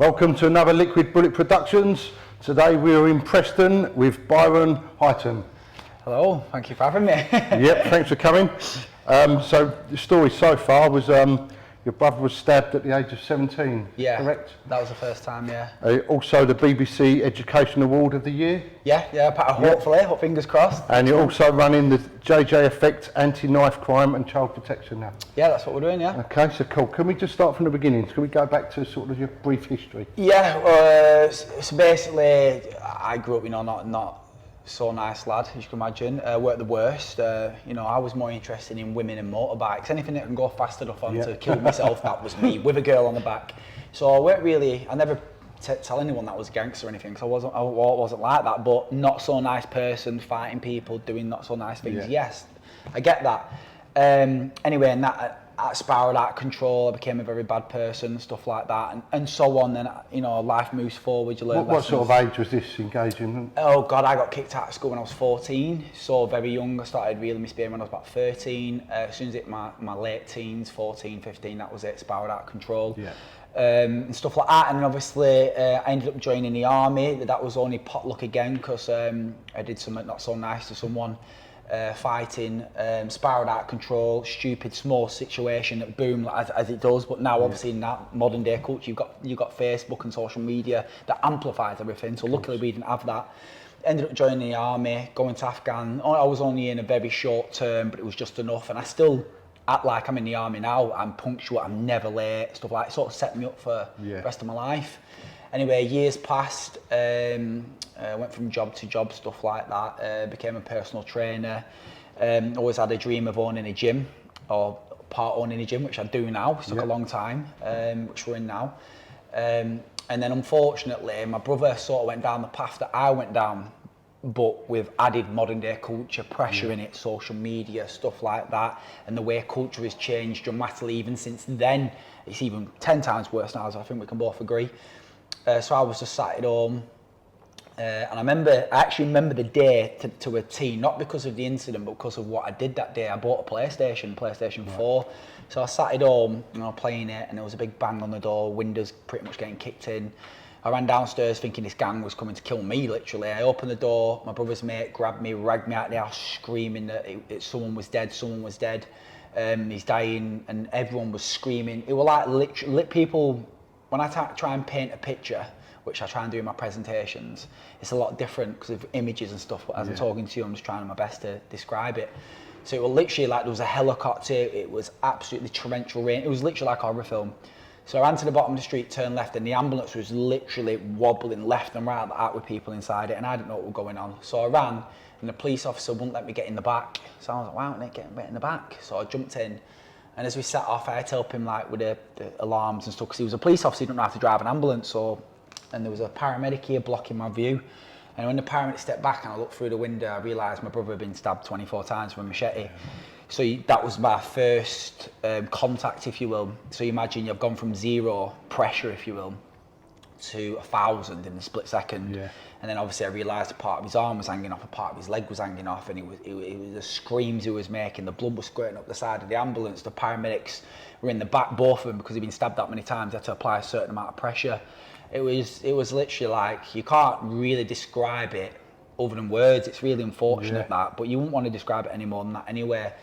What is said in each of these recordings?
Welcome to another Liquid Bullet Productions. Today we are in Preston with Byron Highton. Hello, thank you for having me. Yep, thanks for coming. So the story so far was your brother was stabbed at the age of 17, Yeah, correct? That was the first time, yeah. Also the BBC Education Award of the Year. Yeah, hopefully, fingers crossed. And you're also running the JJeffect Anti-Knife Crime and Child Protection now. Yeah, that's what we're doing, yeah. Okay, so cool. Can we just start from the beginning? Can we go back to sort of your brief history? Yeah, so basically, I grew up, not so nice lad, as you can imagine. We're at the worst. I was more interested in women and motorbikes. Anything that can go fast enough on to kill myself, that was me, with a girl on the back. So I never tell anyone that I was a gangster or anything, because I wasn't like that, but not so nice person, fighting people, doing not so nice things. Yeah. Yes, I get that. Anyway, and that spiraled out of control. I became a very bad person, stuff like that, and so on. Then life moves forward. You learn. What sort of age was this engaging? Oh God, I got kicked out of school when I was 14, so very young. I started reeling my spear when I was about 13. As soon as it my late teens, 14, 15, that was it. Spiraled out of control. Yeah. And stuff like that, and then obviously I ended up joining the army. That was only potluck again, because I did something not so nice to someone. Fighting, spiraled out of control, stupid small situation that boom as it does. But now obviously in that modern day culture, you've got Facebook and social media that amplifies everything. So luckily we didn't have that. Ended up joining the army, going to Afghan. I was only in a very short term, but it was just enough. And I still act like I'm in the army now. I'm punctual, I'm never late, stuff like that. It sort of set me up for the rest of my life. Anyway, years passed, went from job to job, stuff like that, became a personal trainer, always had a dream of owning a gym, or part owning a gym, which I do now. It took a long time, which we're in now. And then unfortunately, my brother sort of went down the path that I went down, but with added modern day culture, pressure in it, social media, stuff like that, and the way culture has changed dramatically even since then. It's even 10 times worse now, as I think we can both agree. So I was just sat at home, and I actually remember the day to a T, not because of the incident, but because of what I did that day. I bought a PlayStation 4. So I sat at home, playing it, and there was a big bang on the door, windows pretty much getting kicked in. I ran downstairs thinking this gang was coming to kill me, literally. I opened the door, my brother's mate grabbed me, ragged me out of the house, screaming that someone was dead, he's dying, and everyone was screaming. It was like literally people. When I try and paint a picture, which I try and do in my presentations, it's a lot different because of images and stuff, but as I'm talking to you, I'm just trying my best to describe it. So it was literally like there was a helicopter, it was absolutely torrential rain, it was literally like a horror film. So I ran to the bottom of the street, turned left, and the ambulance was literally wobbling left and right out with people inside it, and I didn't know what was going on. So I ran, and the police officer wouldn't let me get in the back. So I was like, why aren't they getting in the back? So I jumped in. And as we set off, I had to help him with the alarms and stuff, because he was a police officer, he didn't know how to drive an ambulance. And there was a paramedic here blocking my view. And when the paramedic stepped back and I looked through the window, I realised my brother had been stabbed 24 times with a machete. So that was my first contact, if you will. So you imagine you've gone from zero pressure, if you will, to 1,000 in a split second. Yeah. And then obviously I realised a part of his arm was hanging off, a part of his leg was hanging off, and it was the screams he was making, the blood was squirting up the side of the ambulance, the paramedics were in the back, both of them, because he'd been stabbed that many times, they had to apply a certain amount of pressure. It was literally like, you can't really describe it other than words. It's really unfortunate that, but you wouldn't want to describe it any more than that anyway.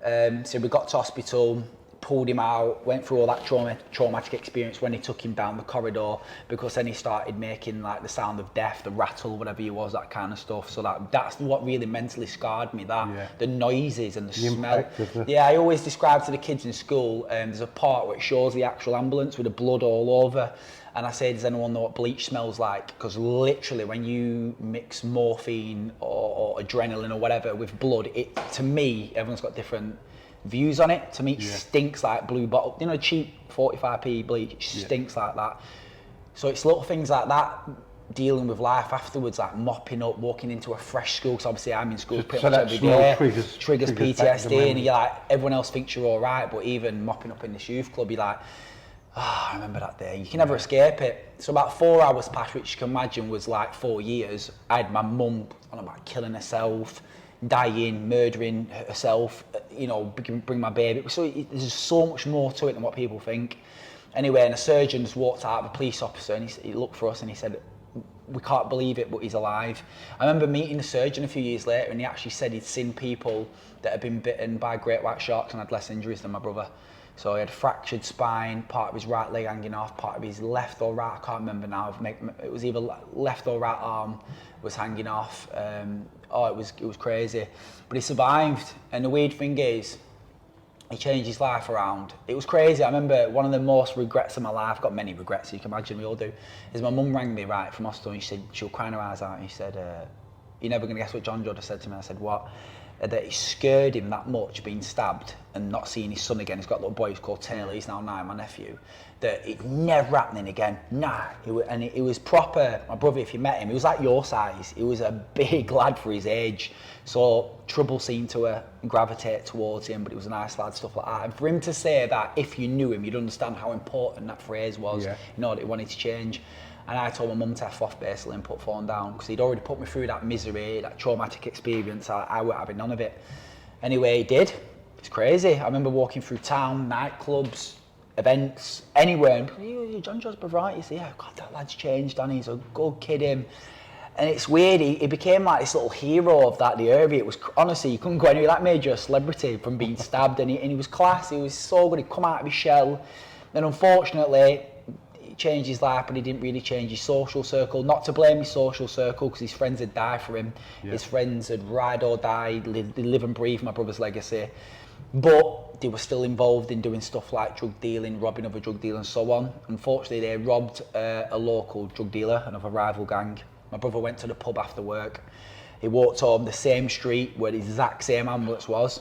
So we got to hospital, pulled him out, went through all that traumatic experience when he took him down the corridor, because then he started making like the sound of death, the rattle, whatever he was, that kind of stuff. So that's what really mentally scarred me, the noises and the smell. Yeah, I always describe to the kids in school, there's a part where it shows the actual ambulance with the blood all over. And I say, does anyone know what bleach smells like? Because literally when you mix morphine or adrenaline or whatever with blood, to me, everyone's got different views on it. To me, it stinks like blue bottle, cheap 45p bleach, it stinks like that. So it's little things like that, dealing with life afterwards, like mopping up, walking into a fresh school, because obviously I'm in school pretty much every day. Triggers PTSD, and you're like, everyone else thinks you're all right, but even mopping up in this youth club, you're like, I remember that day. You can never escape it. So about 4 hours passed, which you can imagine was like 4 years. I had my mum on about killing herself, dying, murdering herself, bring my baby. So there's so much more to it than what people think. Anyway, and a surgeon just walked out, a police officer, and he looked for us and he said, we can't believe it, but he's alive. I remember meeting the surgeon a few years later, and he actually said he'd seen people that had been bitten by great white sharks and had less injuries than my brother. So he had a fractured spine, part of his right leg hanging off, part of his left or right, I can't remember now. It was either left or right arm was hanging off. It was crazy. But he survived, and the weird thing is, he changed his life around. It was crazy. I remember one of the most regrets of my life, I've got many regrets, you can imagine we all do, is my mum rang me right from hospital and she said, she was crying her eyes out, and she said, you're never going to guess what JonJo just said to me. I said, what? That it scared him that much being stabbed and not seeing his son again. He's got a little boy, he's called Taylor, he's now 9, my nephew, that it's never happening again. Nah. It was proper. My brother, if you met him, he was like your size. He was a big lad for his age. So trouble seemed to gravitate towards him, but he was a nice lad, stuff like that. And for him to say that, if you knew him, you'd understand how important that phrase was, you know, that he wanted to change. And I told my mum to F off basically and put the phone down, because he'd already put me through that misery, that traumatic experience. I wasn't having none of it. Anyway, he did. It's crazy. I remember walking through town, nightclubs, events, anywhere, and you're JonJo's brother, right? You say, yeah, God, that lad's changed, and he's a good kid, him. And it's weird, he became like this little hero of the area. It was, honestly, you couldn't go anywhere, that made you a celebrity from being stabbed, and he was class, he was so good, he'd come out of his shell. Then unfortunately, he changed his life, but he didn't really change his social circle. Not to blame his social circle, because his friends had died for him. Yeah. His friends had ride or die, they live and breathe my brother's legacy. But they were still involved in doing stuff like drug dealing, robbing other drug dealers and so on. Unfortunately, they robbed a local drug dealer, another rival gang. My brother went to the pub after work. He walked home the same street where the exact same ambulance was.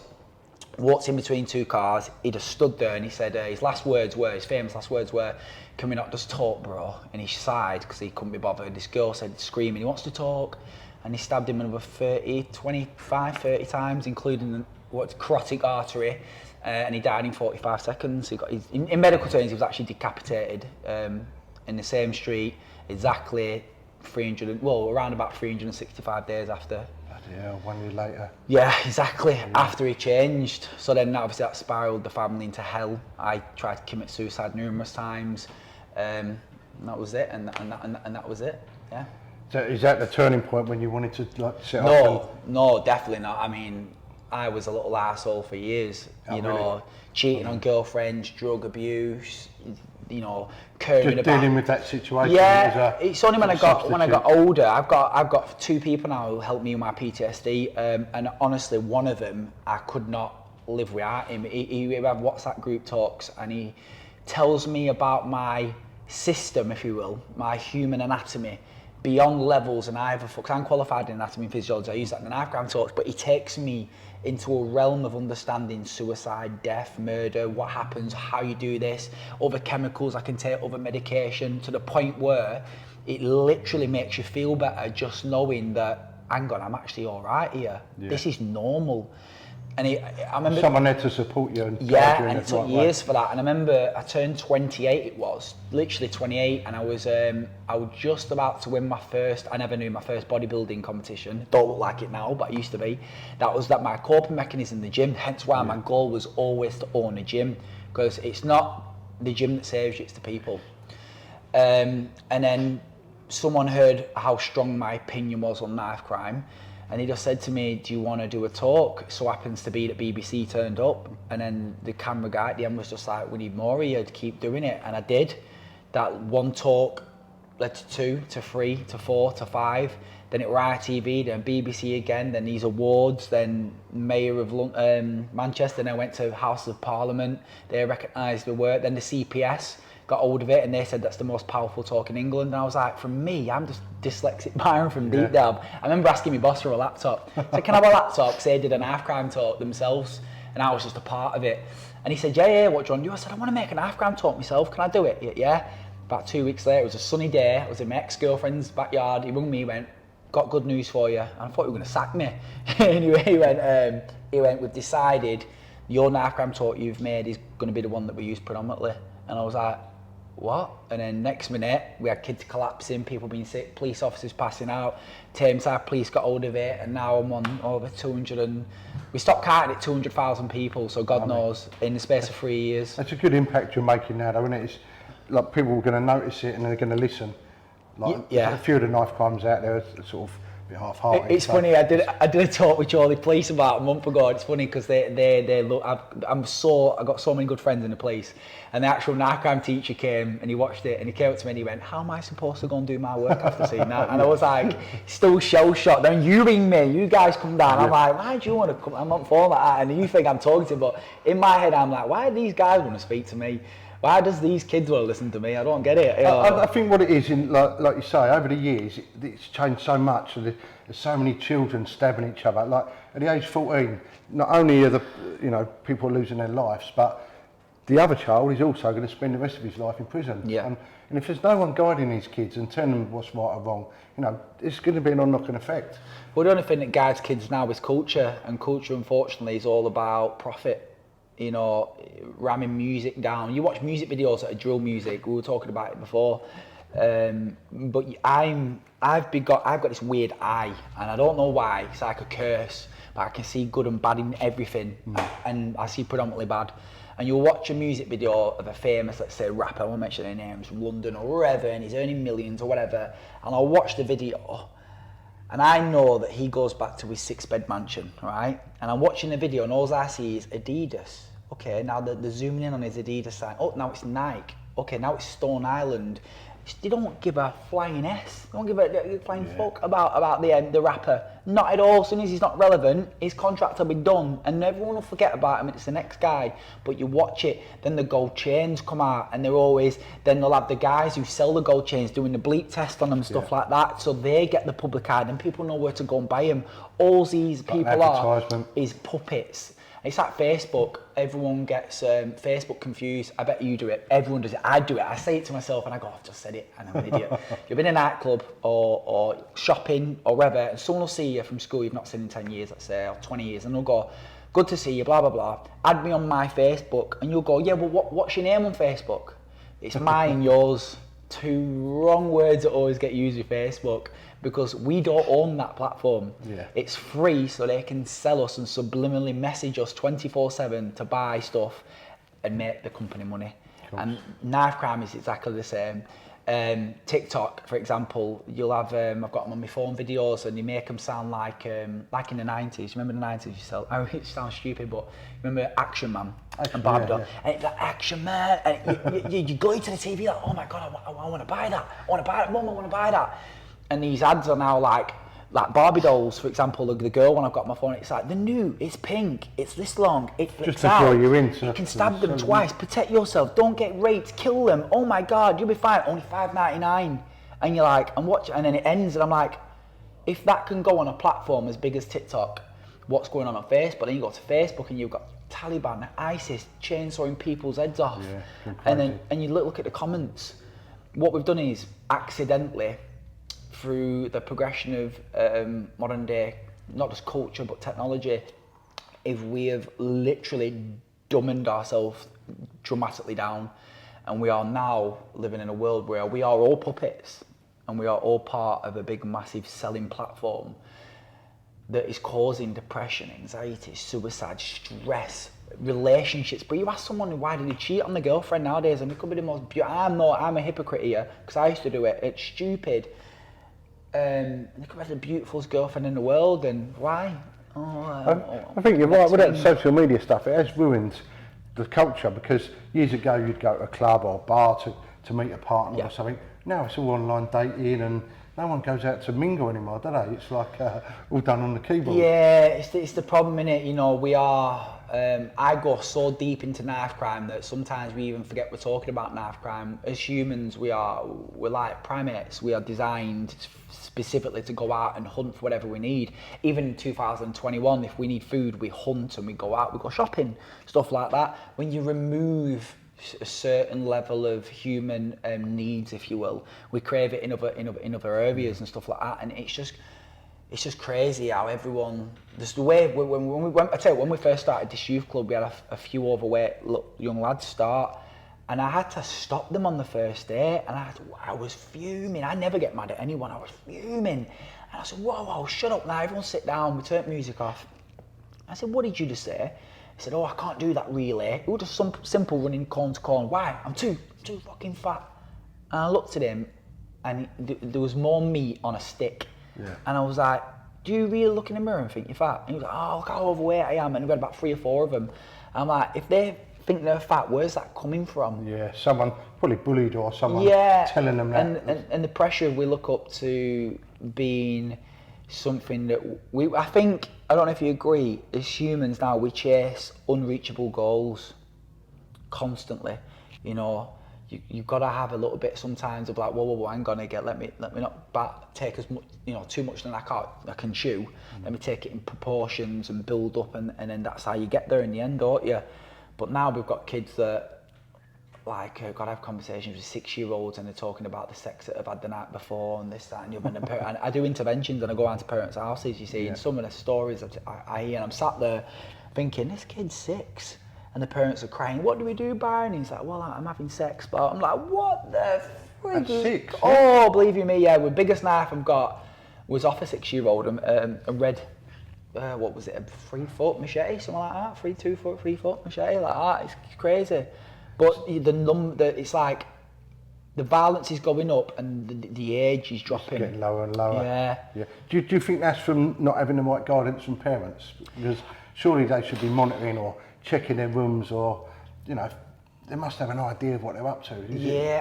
Walked in between two cars. He'd have stood there and he said, his famous last words were, can we not just talk, bro? And he sighed because he couldn't be bothered. This girl said, screaming, he wants to talk. And he stabbed him another 25, 30 times, including what's carotid artery. And he died in 45 seconds. He got in medical terms, he was actually decapitated in the same street, exactly around about 365 days after. Yeah, 1 year later. Yeah, exactly. Yeah. After he changed. So then obviously that spiralled the family into hell. I tried to commit suicide numerous times. And that was it. And that was it. Yeah. So is that the turning point when you wanted to like set up? No, definitely not. I mean, I was a little arsehole for years. Really? Cheating on girlfriends, drug abuse, caring just about dealing with that situation. Yeah, it's only when I got older. I've got 2 people now who help me with my PTSD, and honestly, one of them I could not live without him. We have WhatsApp group talks, and he tells me about my system, if you will, my human anatomy, beyond levels, and because I'm qualified in anatomy and physiology, I use that in the knife crime talks, but he takes me into a realm of understanding suicide, death, murder, what happens, how you do this, other chemicals I can take, other medication, to the point where it literally makes you feel better just knowing that, hang on, I'm actually all right here. Yeah. This is normal. And I remember someone there to support you. And it took years for that. And I remember I turned 28. It was literally 28, and I was just about to win my first. I never knew my first bodybuilding competition. Don't look like it now, but I used to be. That was my coping mechanism, the gym. Hence why my goal was always to own a gym, because it's not the gym that saves you; it's the people. And then someone heard how strong my opinion was on knife crime. And he just said to me, do you want to do a talk? So happens to be that BBC turned up, and then the camera guy at the end was just like, we need more of you to keep doing it. And I did. That one talk led to 2, to 3, to 4, to 5. Then it were ITV, then BBC again, then these awards, then Mayor of Manchester, then I went to House of Parliament. They recognised the work. Then the CPS got hold of it, and they said that's the most powerful talk in England. And I was like, from me, I'm just dyslexic Byron from Deep Dab. I remember asking my boss for a laptop. So can I have a laptop? Because they did a knife crime talk themselves, and I was just a part of it. And he said, yeah, what do you want to do? I said, I want to make a knife crime talk myself. Can I do it? Yeah. About 2 weeks later, it was a sunny day. I was in my ex-girlfriend's backyard. He rung me, went, got good news for you. And I thought he was going to sack me. Anyway, he went, we've decided your knife crime talk you've made is going to be the one that we use predominantly. And I was like, what? And then next minute, we had kids collapsing, people being sick, police officers passing out, Tameside police got hold of it, and now I'm on over 200 and we stopped counting at 200,000 people, so God knows, in the space of 3 years. That's a good impact you're making now, though, isn't it? like people were going to notice it and they're going to listen. Like a few of the knife crimes out there are sort of a bit half-hearted. It's funny. I did a talk with Charlie Police about a month ago. It's funny because they look. I got so many good friends in the police, and the actual knife crime teacher came and he watched it and he came up to me and he went, "How am I supposed to go and do my work after seeing that?" And I was like, still shell shocked. Then you ring me, you guys come down. I'm like, why do you want to come? I'm on phone like that, and you think I'm talking to him, but in my head I'm like, why do these guys want to speak to me? Why does these kids want to listen to me? I don't get it. I think what it is, like you say, over the years, it's changed so much. There's so many children stabbing each other. Like at the age of 14, not only are people losing their lives, but the other child is also going to spend the rest of his life in prison. Yeah. And if there's no one guiding these kids and telling them what's right or wrong, it's going to be an on-knocking effect. Well, the only thing that guides kids now is culture, and culture, unfortunately, is all about profit. Ramming music down. You watch music videos that are drill music. We were talking about it before, but I've got this weird eye, and I don't know why. It's like a curse, but I can see good and bad in everything, and I see predominantly bad. And you'll watch a music video of a famous, let's say, rapper. I won't mention their names, from London or wherever, and he's earning millions or whatever. And I'll watch the video. And I know that he goes back to his 6-bed mansion, right? And I'm watching the video and all I see is Adidas. Okay, now they're zooming in on his Adidas sign. Oh, now it's Nike. Okay, now it's Stone Island. They don't give a flying S. They don't give a flying fuck about the rapper. Not at all. As soon as he's not relevant, his contract will be done and everyone will forget about him. It's the next guy. But you watch it, then the gold chains come out and then they'll have the guys who sell the gold chains doing the bleep test on them and stuff like that. So they get the public eye and people know where to go and buy them. All these people are is puppets. It's like Facebook. Everyone gets Facebook confused. I bet you do it. Everyone does it. I do it. I say it to myself and I go, I've just said it and I'm an idiot. You've been in a nightclub or shopping or whatever and someone will see you from school you've not seen in 10 years, let's say, or 20 years, and they'll go, good to see you, blah, blah, blah. Add me on my Facebook. And you'll go, yeah, well, what's your name on Facebook? It's mine, yours. Two wrong words that always get used with Facebook. Because we don't own that platform. Yeah. It's free so they can sell us and subliminally message us 24/7 to buy stuff and make the company money. And knife crime is exactly the same. TikTok, for example, you'll have, I've got them on my phone videos and you make them sound like in the 90s. Remember the 90s? It sounds stupid, but remember Action Man and Barbie Doll? And it's like, Action Man, and you go into the TV like, oh my God, I want to buy that. I want to buy that, Mum, I want to buy that. And these ads are now like Barbie dolls, for example, the girl one I've got on my phone, it's like, the new, it's pink, it's this long, it flips just to draw you in. You can stab them twice, protect yourself, don't get raped, kill them, oh my God, you'll be fine, only $5.99. And you're like, I'm watching, and then it ends, and I'm like, if that can go on a platform as big as TikTok, what's going on Facebook? Then you go to Facebook and you've got Taliban, ISIS, chainsawing people's heads off. And you look at the comments. What we've done is accidentally, through the progression of modern day, not just culture but technology, if we have literally dumbed ourselves dramatically down, and we are now living in a world where we are all puppets and we are all part of a big massive selling platform that is causing depression, anxiety, suicide, stress, relationships. But you ask someone, why did he cheat on the girlfriend nowadays, and it could be the most beautiful. I'm a hypocrite here because I used to do it. It's stupid. They could have the beautifulest girlfriend in the world, and why? I think you're right with that social media stuff. It has ruined the culture, because years ago you'd go to a club or a bar to meet a partner or something. Now it's all online dating and no one goes out to mingle anymore, do they? It's like all done on the keyboard. Yeah, it's the problem, innit? We are, I go so deep into knife crime that sometimes we even forget we're talking about knife crime. As humans, we're like primates. We are designed specifically to go out and hunt for whatever we need. Even in 2021, if we need food, we hunt and we go out, we go shopping, stuff like that. When you remove a certain level of human needs, if you will, we crave it in other areas and stuff like that, and it's just crazy how everyone, just the way when we went, I tell you, when we first started this youth club, we had a few overweight young lads start, and I had to stop them on the first day, and I was fuming. I never get mad at anyone. I was fuming, and I said, whoa, shut up now, everyone sit down. We turned music off. I said, what did you just say? He said, oh, I can't do that relay. It was just some simple running corner to corner. Why? I'm too too fucking fat. And I looked at him, and there was more meat on a stick. Yeah. And I was like, do you really look in the mirror and think you're fat? And he was like, oh, look how overweight I am. And we had about 3 or 4 of them. And I'm like, if they think they're fat, where's that coming from? Yeah, someone probably bullied or someone telling them that. And the pressure we look up to being something that I think, I don't know if you agree, as humans now, we chase unreachable goals constantly. You know, you've got to have a little bit sometimes of like, whoa, hang on again, let me not take as much, you know, too much than I can chew. Let me take it in proportions and build up, and then that's how you get there in the end, don't you? But now we've got kids that, like, got to have conversations with 6-year-olds, and they're talking about the sex that they've had the night before and this, that, and the other. And I do interventions, and I go around to parents' houses, you see, and some of the stories I hear, and I'm sat there thinking, this kid's 6, and the parents are crying, what do we do, Byron? And he's like, well, I'm having sex, but I'm like, what the frig? 6? Oh, believe you me, yeah, the biggest knife I've got was off a 6-year-old, a red, what was it, a 3-foot machete, something like that, 3-foot machete, like that. It's crazy. But it's like the violence is going up and the age is dropping. It's getting lower and lower. Yeah. Do you think that's from not having the right guidance from parents? Because surely they should be monitoring or checking their rooms, or, you know, they must have an idea of what they're up to.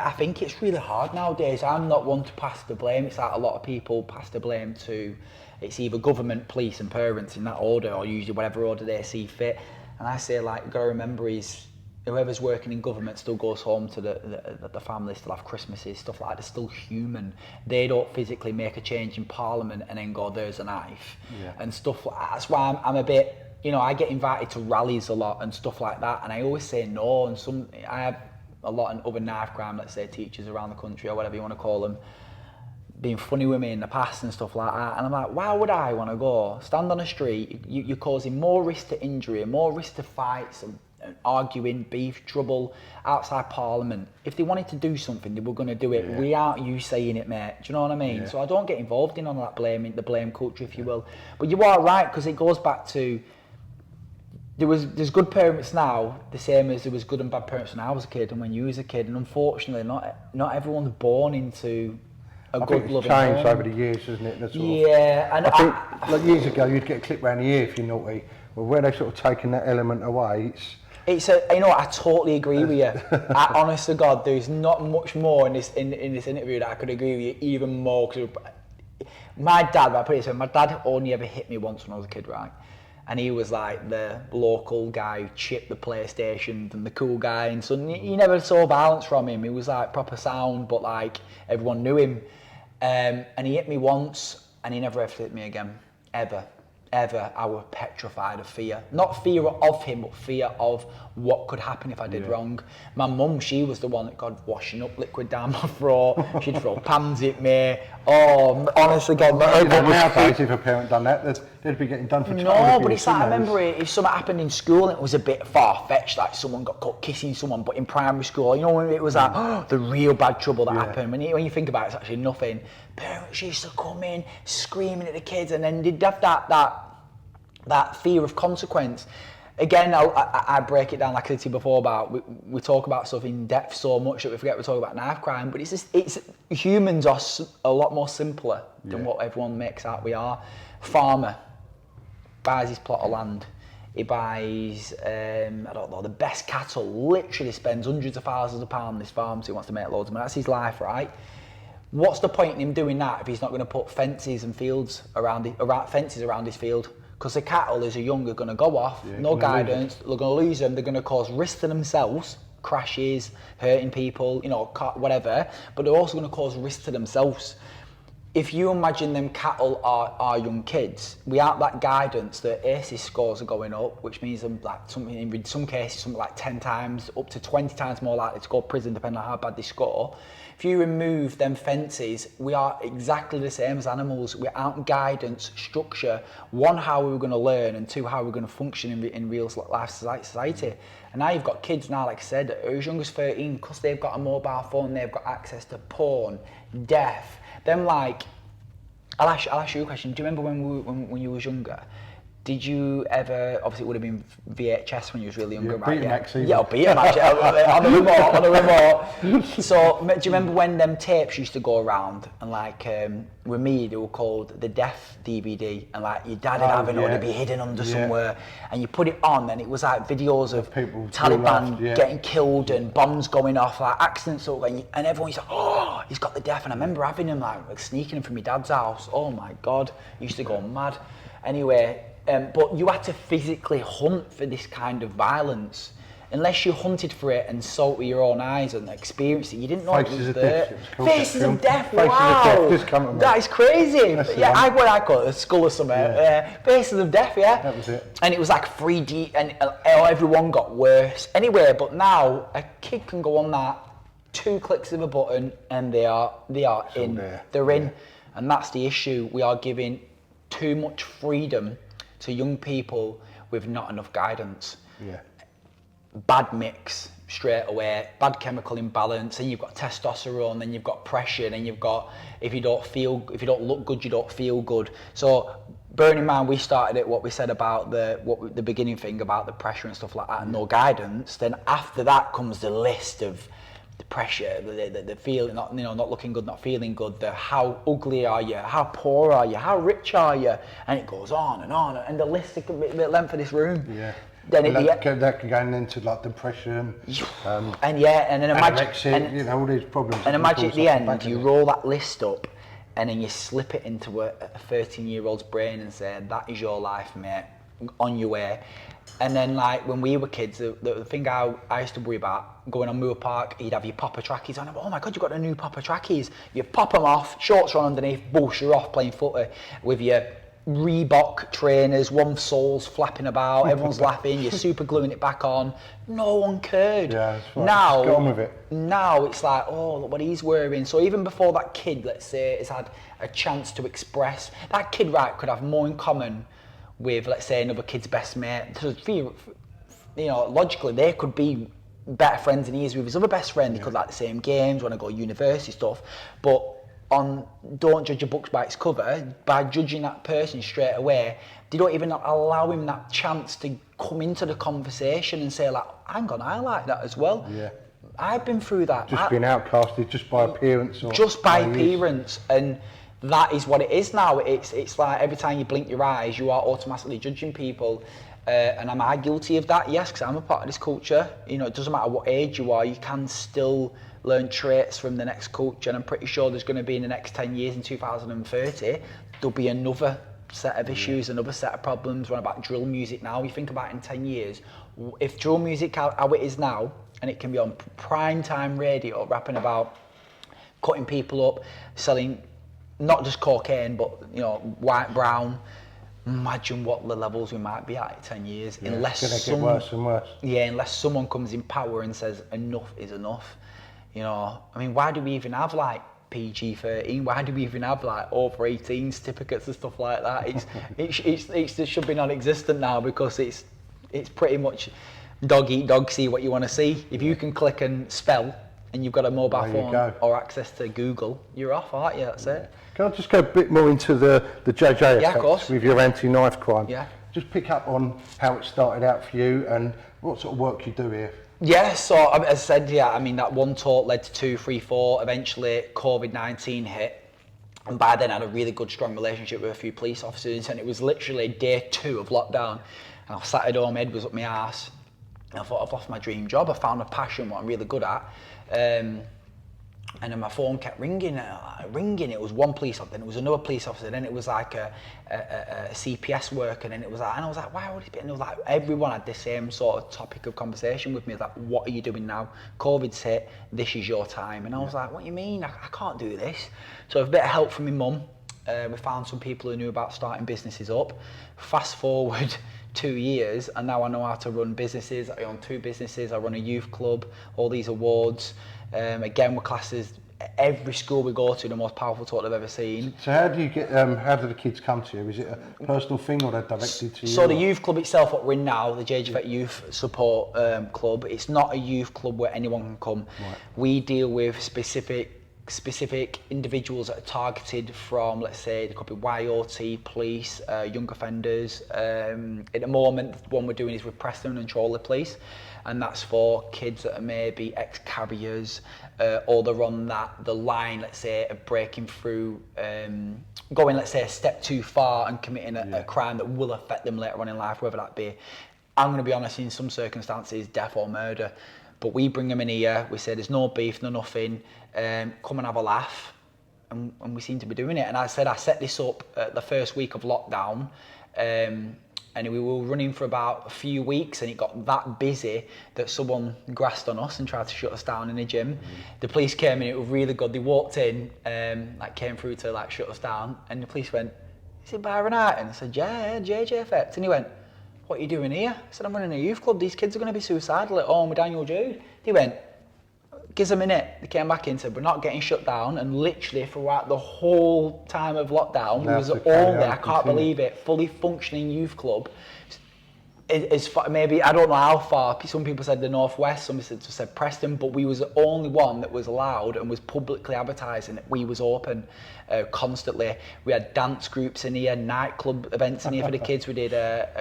I think it's really hard nowadays. I'm not one to pass the blame. It's like a lot of people pass the blame to, it's either government, police and parents in that order, or usually whatever order they see fit. And I say, like, you've got to remember is whoever's working in government still goes home to the family, still have Christmases, stuff like that. They're still human. They don't physically make a change in Parliament and then go, there's a knife and stuff like that. That's why I'm a bit, you know, I get invited to rallies a lot and stuff like that, and I always say no. And I have a lot of other knife crime, let's say, teachers around the country or whatever you want to call them, being funny with me in the past and stuff like that. And I'm like, why would I want to go stand on a street? You're causing more risk to injury and more risk to fights and arguing, beef, trouble outside Parliament. If they wanted to do something, they were going to do it without you saying it, mate. Do you know what I mean? So I don't get involved in all that the blame culture, if you will. But you are right, because it goes back to there's good parents now, the same as there was good and bad parents when I was a kid and when you was a kid. And unfortunately, not everyone's born into a good, loving home. It's changed over the years, hasn't it? That's and I think like years ago, you'd get a clip round the ear if you're naughty. Well, where they've sort of taken that element away, you know, I totally agree with you. Honest to God, there's not much more in this interview that I could agree with you even more. Cause my dad only ever hit me once when I was a kid, right? And he was like the local guy who chipped the PlayStation and the cool guy, and so you never saw violence from him. He was like proper sound, but like everyone knew him. And he hit me once, and he never ever hit me again, ever. I was petrified of fear. Not fear of him, but fear of what could happen if I did wrong. My mum, she was the one that got washing up liquid down my throat. She'd throw pans at me. Oh, honestly, God. Nowadays, if a parent done that, they'd be getting done for child abuse. No, but it's like, I remember if something happened in school and it was a bit far-fetched, like someone got caught kissing someone, but in primary school, you know, when it was like, the real bad trouble that happened. When you think about it, it's actually nothing. Parents used to come in screaming at the kids, and then they'd have that fear of consequence. Again, I break it down, like I said to you before, about we talk about stuff in depth so much that we forget we talk about knife crime, but it's humans are a lot more simpler than what everyone makes out we are. Farmer buys his plot of land, he buys I don't know, the best cattle, literally spends hundreds of thousands of pounds on this farm, so he wants to make loads of money. That's his life, right? What's the point in him doing that if he's not going to put fences and fields around his field? Because the cattle, as a young, are going to go off, no guidance, they're going to lose them, they're going to cause risk to themselves, crashes, hurting people, you know, whatever, but they're also going to cause risk to themselves. If you imagine them cattle are young kids, without that guidance, the ACEs scores are going up, which means in some cases, something like 10 times, up to 20 times more likely to go to prison, depending on how bad they score. If you remove them fences, we are exactly the same as animals. Without guidance, structure, one, how we're going to learn, and two, how we're going to function in real life society. And now you've got kids now, like I said, as young as 13, because they've got a mobile phone, they've got access to porn, death. Them, like, I'll ask you a question. Do you remember when you was younger? Did you ever, obviously it would have been VHS when you was really younger, right? Betamax, Yeah, Betamax, on the remote. So, do you remember when them tapes used to go around and like, with me, they were called the Death DVD, and like your dad would have it, or they'd be hidden under somewhere, and you put it on and it was like videos of people Taliban getting killed and bombs going off, like accidents, and everyone used to, oh, he's got the Death, and I remember having them like sneaking them from my dad's house. Oh my God, I used to go mad. Anyway, but you had to physically hunt for this kind of violence. Unless you hunted for it and saw it with your own eyes and experienced it, you didn't know it was there. Faces of Death, wow! That is crazy. I call it a skull or something. Faces of Death, That was it. And it was like 3D, and everyone got worse. Anyway, but now a kid can go on that, 2 clicks of a button, and they are in. They're in, and that's the issue. We are giving too much freedom to young people with not enough guidance. Bad mix straight away, bad chemical imbalance, and you've got testosterone, then you've got pressure, and you've got if you don't look good, you don't feel good. So bearing in mind we started at what we said about the beginning thing about the pressure and stuff like that, and no guidance, then after that comes the list of the pressure, the feeling, not looking good, not feeling good, the how ugly are you, how poor are you, how rich are you, and it goes on, and the list could be the length of this room. Then that can go into like depression, and then imagine, all these problems. And imagine at the end, you roll that list up, and then you slip it into a 13-year-old's brain and say, "That is your life, mate. On your way." And then, like when we were kids, the thing I used to worry about going on Moor Park, you'd have your Papa trackies on. Oh my God, you've got the new Papa trackies. You pop them off, shorts are on underneath, boosh, you're off playing footy with your Reebok trainers, one sole's flapping about, everyone's laughing, you're super gluing it back on. No one cared. Yeah, that's right. Now, just get on with it. Now it's like, oh, look what he's wearing. So even before that kid, let's say, has had a chance to express, that kid, right, could have more in common with, let's say, another kid's best mate. So, logically, they could be better friends than he is with his other best friend. They could like the same games, want to go university stuff, but don't judge a book by its cover. By judging that person straight away, they don't even allow him that chance to come into the conversation and say like, hang on, I like that as well. I've been through that. Just being outcasted just by appearance. Just by appearance, and that is what it is now. It's like every time you blink your eyes, you are automatically judging people. And am I guilty of that? Yes, because I'm a part of this culture. It doesn't matter what age you are, you can still learn traits from the next culture, and I'm pretty sure there's going to be in the next 10 years, in 2030, there'll be another set of issues, another set of problems. What about drill music now? You think about it in 10 years, if drill music how it is now, and it can be on prime time radio, rapping about cutting people up, selling not just cocaine, but white, brown, imagine what the levels we might be at in 10 years. Unless it's going to get worse and worse. Unless someone comes in power and says enough is enough. Why do we even have like PG-13? Why do we even have like over 18 certificates and stuff like that? It should be non-existent now, because it's pretty much dog eat dog, see what you want to see. If you can click and spell and you've got a mobile phone or access to Google, you're off, aren't you? That's it. Can I just go a bit more into the JJeffect with your anti-knife crime? Yeah. Just pick up on how it started out for you and what sort of work you do here. Yeah, so as I said, that one talk led to 2, 3, 4. Eventually, COVID-19 hit. And by then, I had a really good, strong relationship with a few police officers. And it was literally day 2 of lockdown. And I sat at home, my head was up my arse. And I thought, I've lost my dream job. I found a passion, what I'm really good at. And then my phone kept ringing. It was one police officer, then it was another police officer, then it was like a CPS worker, and then it was like, and I was like, why would it be? And it was like, everyone had the same sort of topic of conversation with me. Like, what are you doing now? COVID's hit, this is your time. And I was like, what do you mean? I can't do this. So with a bit of help from my mum, we found some people who knew about starting businesses up. Fast forward 2 years, and now I know how to run businesses. I own 2 businesses, I run a youth club, all these awards. Again, we're classed as every school we go to, the most powerful talk they've ever seen. So how do you get? How do the kids come to you? Is it a personal thing, or they're directed to you? So the youth club itself, what we're in now, the JJeffect Youth Support Club, it's not a youth club where anyone can come. Right. We deal with specific specific individuals that are targeted from, let's say, there could be YOT, police, young offenders. At the moment, the one we're doing is with Preston and Chorley Police, and that's for kids that are maybe ex-carriers, or they're on the line, let's say, of breaking through, going, let's say, a step too far and committing a crime that will affect them later on in life, whether that be, I'm going to be honest, in some circumstances, death or murder. But we bring them in here, we say there's no beef, no nothing, come and have a laugh, and we seem to be doing it. And I set this up the first week of lockdown, and we were running for about a few weeks, and it got that busy that someone grassed on us and tried to shut us down in the gym. The police came in, it was really good. They walked in, came through to shut us down, and the police went, "Is it Byron Highton?" I said, "Yeah, JJeffect." And he went, "What are you doing here?" I said, "I'm running a youth club. These kids are going to be suicidal at home with Daniel Jude." He went, "Give us a minute." They came back in and said, "We're not getting shut down." And literally throughout the whole time of lockdown, we was only, I can't believe it, fully functioning youth club. As far, maybe, I don't know how far, some people said the Northwest, some people said Preston, but we was the only one that was allowed and was publicly advertising that we was open constantly. We had dance groups in here, nightclub events in here for the kids. We did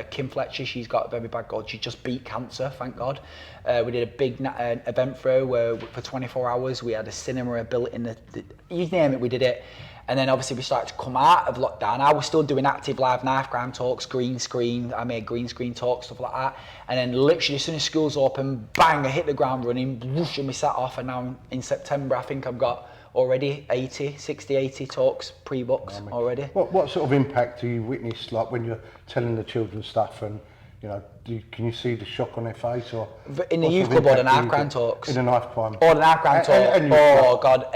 Kim Fletcher, she's got a very bad God, she just beat cancer, thank God. We did a big event for 24 hours. We had a cinema built in you name it, we did it. And then obviously we started to come out of lockdown. I was still doing active live knife crime talks, green screen. I made green screen talks, stuff like that. And then literally as soon as school's open, bang, I hit the ground running, whoosh, and we set off. And now in September, I think I've got already 80 talks pre-booked already. What sort of impact do you witness, like when you're telling the children stuff, and you know, can you see the shock on their face, or in the youth club or the knife crime talks? In the knife crime. Or the knife crime talks. Oh God,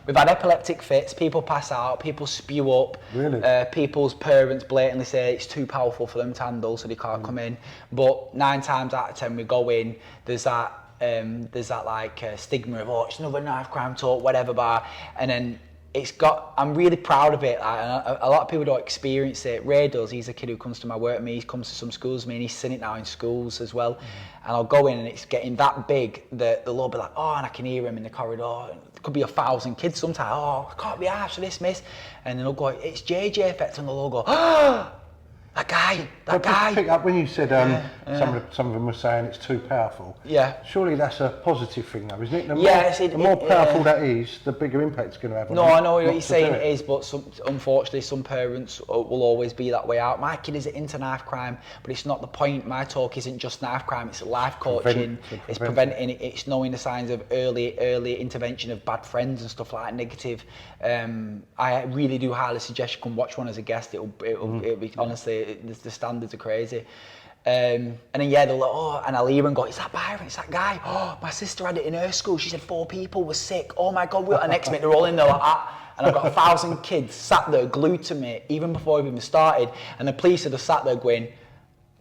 we've had epileptic fits. People pass out. People spew up. Really? People's parents blatantly say it's too powerful for them to handle, so they can't come in. But 9 times out of 10, we go in. There's that stigma of, oh, it's another knife crime talk, whatever, bar, and then. I'm really proud of it. A lot of people don't experience it. Ray does. He's a kid who comes to my work with me. He comes to some schools with me, and he's seen it now in schools as well. And I'll go in, and it's getting that big that they'll all be like, oh, and I can hear him in the corridor. There could be 1,000 kids sometimes. Oh, I can't be arsed for this, miss. And then they'll go, it's JJeffect, and they'll all go, oh, that guy. Pick up when you said some of them were saying it's too powerful. Yeah. Surely that's a positive thing, though, isn't it? The The more powerful that is, the bigger impact it's going to have on No, them, I know what you're saying it is, but unfortunately some parents will always be that way out. My kid is into knife crime, but it's not the point. My talk isn't just knife crime, it's life coaching, it's preventing it, it's knowing the signs of early intervention of bad friends and stuff like that, negative. I really do highly suggest you come watch one as a guest. It'll be, honestly, the standards are crazy. And then they're like, oh, and I'll hear and go, is that Byron? It's that guy. Oh, my sister had it in her school. She said 4 people were sick. Oh my God. And next minute they're all in there like that. And I've got 1,000 kids sat there glued to me even before we've even started. And the police are just sat there going,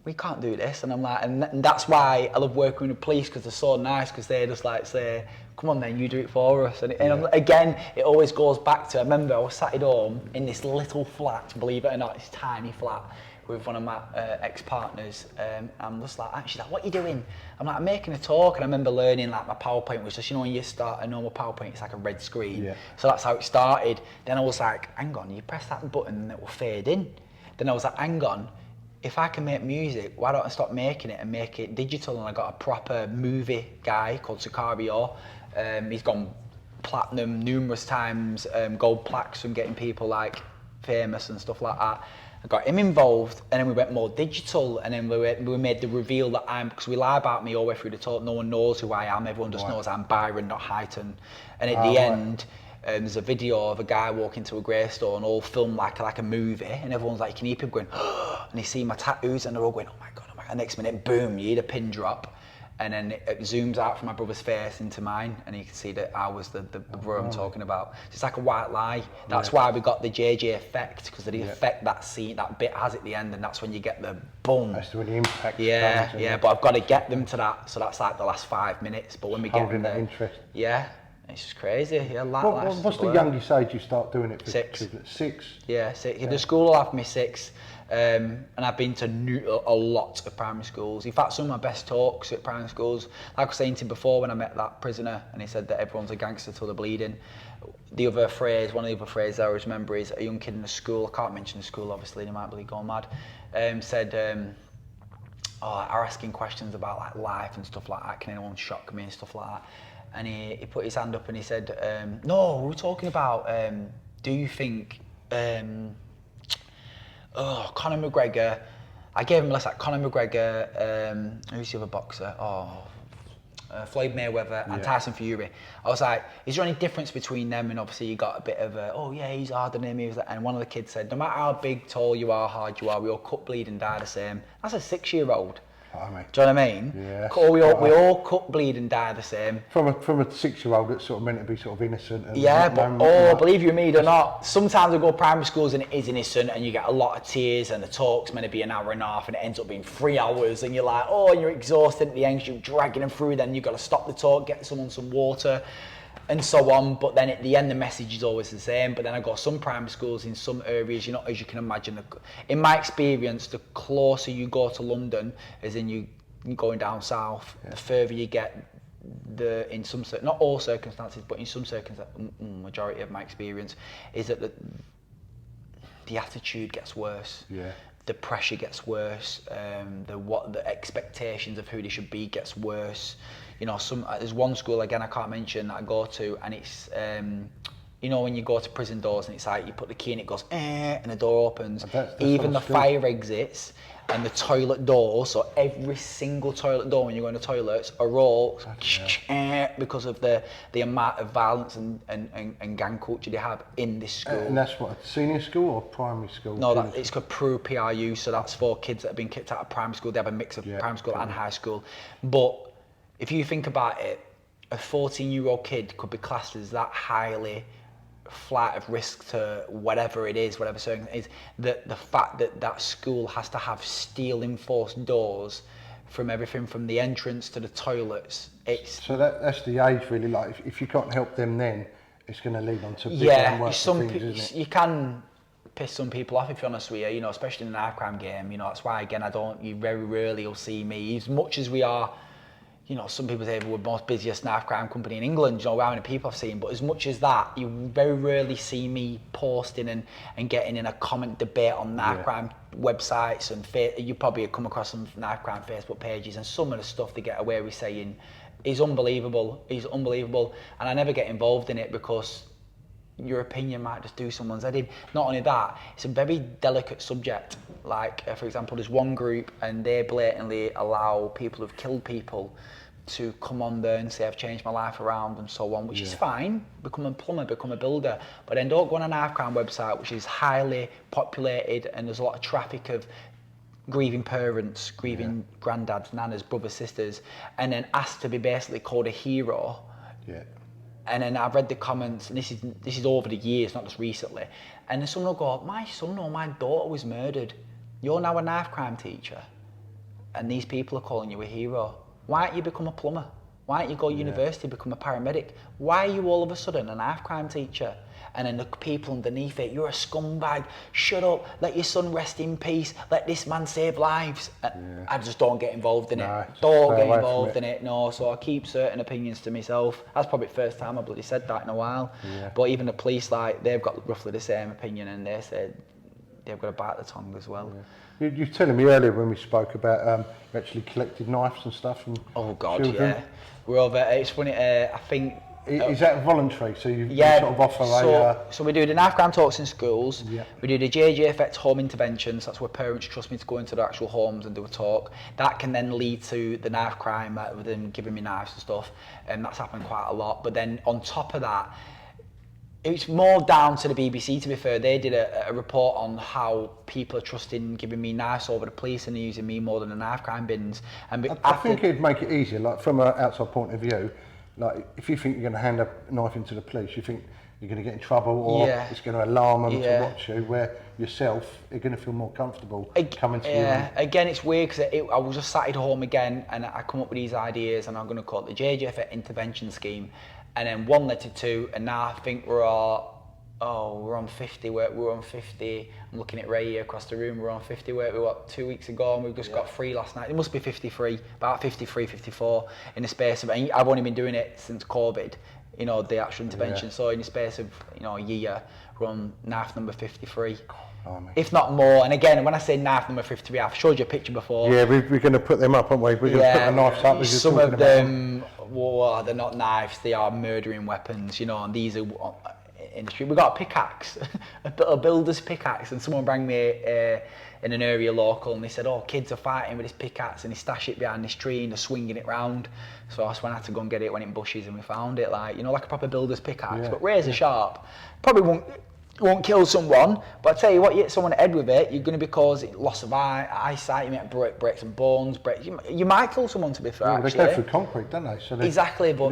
we can't do this. And I'm like, and that's why I love working with the police, because they're so nice, because they just like say, come on then, you do it for us. And again, it always goes back to, I remember I was sat at home in this little flat, believe it or not, this tiny flat, with one of my ex-partners. I'm just like, she's like, what are you doing? I'm like, I'm making a talk. And I remember learning, like, my PowerPoint was just, you know, when you start a normal PowerPoint, it's like a red screen. Yeah. So that's how it started. Then I was like, hang on, you press that button and it will fade in. Then I was like, hang on, if I can make music, why don't I stop making it and make it digital? And I got a proper movie guy called Sicario. He's gone platinum numerous times, gold plaques from getting people like famous and stuff like that. I got him involved, and then we went more digital, and then we made the reveal that because we lie about me all the way through the talk, no one knows who I am, everyone just knows I'm Byron, not Highton. And at the end, there's a video of a guy walking to a gravestone, all filmed like a movie, and everyone's like, you can hear people going, and they see my tattoos, and they're all going, oh my God. And next minute, boom, you hear the pin drop. And then it zooms out from my brother's face into mine, and you can see that I was the bro I'm talking about. It's like a white lie. That's why we got the JJeffect, because of the effect that scene, that bit has at the end, and that's when you get the boom. That's when the impact comes, but I've got to get them to that, so that's like the last 5 minutes. But when we get them there, that interest. yeah, it's just crazy. Yeah, what's the youngest age you start doing it for? 6. Children? 6? Yeah, 6. The school will have me 6. And I've been to a lot of primary schools. In fact, some of my best talks at primary schools, like I was saying to you before when I met that prisoner and he said that everyone's a gangster till they're bleeding. One of the other phrases I always remember is a young kid in a school, I can't mention the school obviously, they might be going mad, said, are asking questions about like life and stuff like that, can anyone shock me and stuff like that. And he put his hand up and he said, no, we were talking about, do you think, Conor McGregor, I gave him a list like Conor McGregor, who's the other boxer? Floyd Mayweather and Tyson Fury. I was like, is there any difference between them? And obviously you got a bit of he's harder than him. He was like, and one of the kids said, no matter how big, tall you are, hard you are, we all cut, bleed and die the same. That's a 6-year-old. Do you know what I mean? Yeah. We all cut, bleed and die the same. From a 6-year-old that's sort of meant to be sort of innocent. And Believe you me or not, sometimes I go primary schools and it is innocent and you get a lot of tears and the talk's meant to be an hour and a half and it ends up being 3 hours and you're like, and you're exhausted at the end, you're dragging them through, then you've got to stop the talk, get someone some water and so on. But then at the end, the message is always the same. But then I got some primary schools in some areas, as you can imagine. In my experience, the closer you go to London, as in you going down south, the further you get, in some, not all circumstances, but in some circumstances, majority of my experience, is that the attitude gets worse. Yeah. The pressure gets worse. The expectations of who they should be gets worse. There's one school again I can't mention that I go to, and it's when you go to prison doors and it's like you put the key in, it goes and the door opens. Even the fire exits and the toilet doors, so every single toilet door when you go in the toilets are all because of the amount of violence and gang culture they have in this school. And that's what, a senior school or primary school? No, it's called PRU, so that's for kids that have been kicked out of primary school. They have a mix of primary school and high school. But if you think about it, a 14-year-old kid could be classed as that highly flight of risk to whatever it is, whatever circumstance it is, the fact that school has to have steel enforced doors from everything from the entrance to the toilets. So that's the age really, like if you can't help them then, it's going to lead on to bigger and worse things, isn't it? You can piss some people off if you're honest with you, especially in an knife crime game, that's why again you very rarely will see me, as much as we are, some people say we're the most busiest knife crime company in England, how many people I've seen, but as much as that, you very rarely see me posting and getting in a comment debate on knife crime websites, and you probably come across some knife crime Facebook pages, and some of the stuff they get away with saying is unbelievable, and I never get involved in it because your opinion might just do someone's head in. Not only that, it's a very delicate subject. Like, for example, there's one group and they blatantly allow people who've killed people to come on there and say, I've changed my life around and so on, which is fine. Become a plumber, become a builder. But then don't go on a knife crime website, which is highly populated and there's a lot of traffic of grieving parents, grieving granddads, nanas, brothers, sisters, and then ask to be basically called a hero. Yeah. And then I've read the comments, and this is over the years, not just recently. And then someone will go, my son or my daughter was murdered. You're now a knife crime teacher. And these people are calling you a hero. Why don't you become a plumber? Why don't you go to university, become a paramedic? Why are you all of a sudden a knife crime teacher? And then the people underneath it, you're a scumbag, shut up, let your son rest in peace, let this man save lives. I just don't get involved in it. Don't get involved in it, no. So I keep certain opinions to myself. That's probably the first time I bloody said that in a while. Yeah. But even the police, they've got roughly the same opinion, and they said they've got to bite the tongue as well. Yeah. You were telling me earlier when we spoke about you actually collected knives and stuff from children. Yeah. We're over, it's funny, I think... Is that voluntary? So you sort of offer So we do the knife crime talks in schools. Yeah. We do the JJeffect home interventions. That's where parents trust me to go into their actual homes and do a talk. That can then lead to the knife crime with them giving me knives and stuff. And that's happened quite a lot. But then on top of that, it's more down to the BBC, to be fair. They did a report on how people are trusting giving me knives over the police and they're using me more than the knife crime bins. And I think it'd make it easier, like from an outside point of view. Like, if you think you're going to hand a knife into the police, you think you're going to get in trouble or it's going to alarm them to watch you, where yourself, you're going to feel more comfortable coming to you. Yeah, again, it's weird because I was just sat at home again and I come up with these ideas and I'm going to call it the JJeffect intervention scheme. and then one led to two, and now I think we're on 50. We're on 50. I'm looking at Ray here across the room. We're on 50. We were 2 weeks ago, and we've just got 3 last night. It must be 53, about 53, 54 in the space of. And I've only been doing it since COVID. You know, the actual intervention. So in the space of a year, we're on knife number 53. If not more. And again, when I say knife number 53, I've showed you a picture before. Yeah, we're going to put them up, aren't we? We're going to put the knives up. Some of them, they're not knives. They are murdering weapons. And these are in the street. We got a pickaxe, a builder's pickaxe, and someone rang me in an area local, and they said, "Oh, kids are fighting with this pickaxe, and they stash it behind this tree, and they're swinging it round." So that's when I had to go and get it when in bushes, and we found it like a proper builder's pickaxe, but razor sharp. Probably won't kill someone, but I tell you what, you hit someone in the head with it, you're going to be causing loss of eyesight. You might break some bones. You might kill someone, to be fair. Yeah, they go through concrete, don't they? So exactly, but